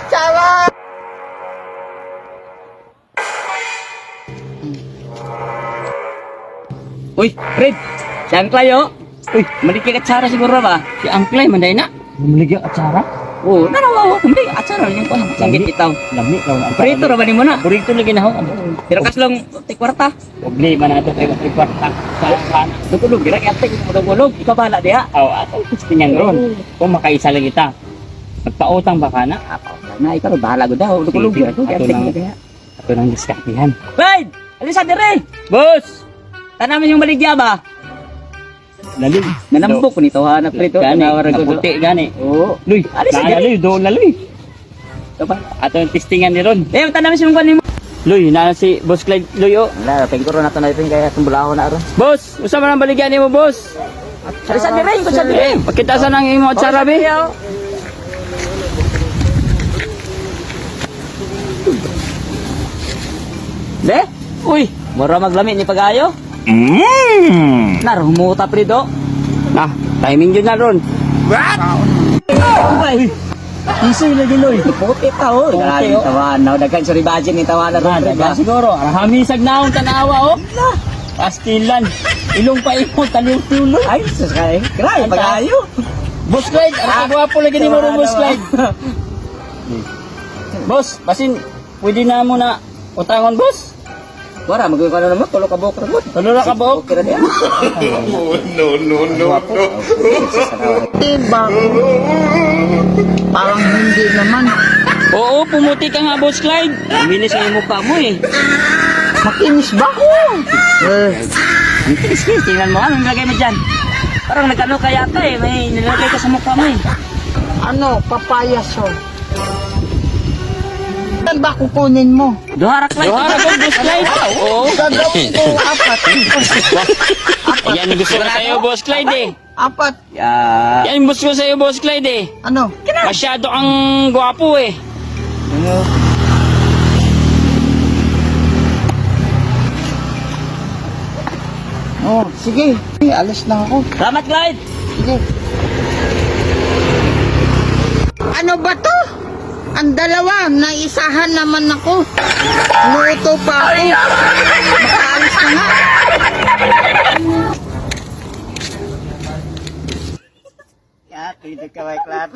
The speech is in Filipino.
atsara! Uy, Fred, si Angklay oh. Uy, maliki atsara siguro ba? Si Angklay, manday na. Maligyan atsara? Oo, nanawawa, hindi, atsara yung kung sanggit itaw. Lami lang. Prito ra ba ni mo na? Burrito lagi na ako. Pero kaslong tikwarta. Problema na ito tayo sa kwarta. Saan? Dugulog, gira kaya tingin mo dugulog. Ikaw bahala diha. Atong kustingan ron. Kung makaisa lang kita. Magpautang ba ka na? Na ikaw bahala gud daw. Dugulog Sige, gira kaya ato tingin mo lang. diha. Ito nang diskartihan. Fred, alisa dire. Boss! Tanaman yung baligya ba? Lalim. Nanambok ko nito ha na Prito. Gani, Tanawaran ko. naputi gani. Oo. Luy, Alisa dire. Luy, doon na Luy. Ito ba? Atong testingan ni ron. Eh, tanaman yung kunin mo. Luy, na si Boss Clyde Luy oh. Wala, tingko ron nato na ito kaya tumbulaho na ron. Boss, usa man ang baligyan nimo, boss? Alisa dire, ko sa dire. Pakita sa nang imo atsara be. De? Uy, mura maglami ni pagayo. Narumuta Prito. Nah, timing yun na ron. Ay. Isay lagi Loy. Puti ta oh. Grabe oh. tawan. Now daghan sorry budget ni tawan na ron. Daga siguro, hamisag na akong tanawa oh. Pastilan. Ilong pa imo, taliw-tulo. Ay, sus kay. Grabe pagayo. Boss Clyde, ang gwapo lagi ni mo ron, Boss Clyde. Boss, basin, pwede na mo na utangon, boss. Wala magwi pa na naman tulo ka buok mo. Tulo na ka buok. Okay ra diha. Diba? Parang hindi naman. Oo, pumuti ka nga, Boss Clyde. Bilis ang mukha mo eh. Makinis ba ko? Tingnan mo anong lagay mo diyan. Parang nagano ka yata eh. May nilagay ka sa mukha mo eh. Ano, papayas oh. Saan ba kukunin mo? Duharak lang. Dohara ko, Boss Clyde. Oo. Gagawin ko apat. Yan ang gusto ko sa'yo, Boss Clyde eh. Apat. Ya. Yan ang gusto ko sa'yo, Boss Clyde eh. Ano? Masyado kang gwapo eh. Oh, sige. Alis na ako. Salamat Clyde. Sige. Ano ba to? Ang dalawa, naisahan naman ako. Luto pa ako. Makaalis na nga. Ya, tidak kawai Clyde.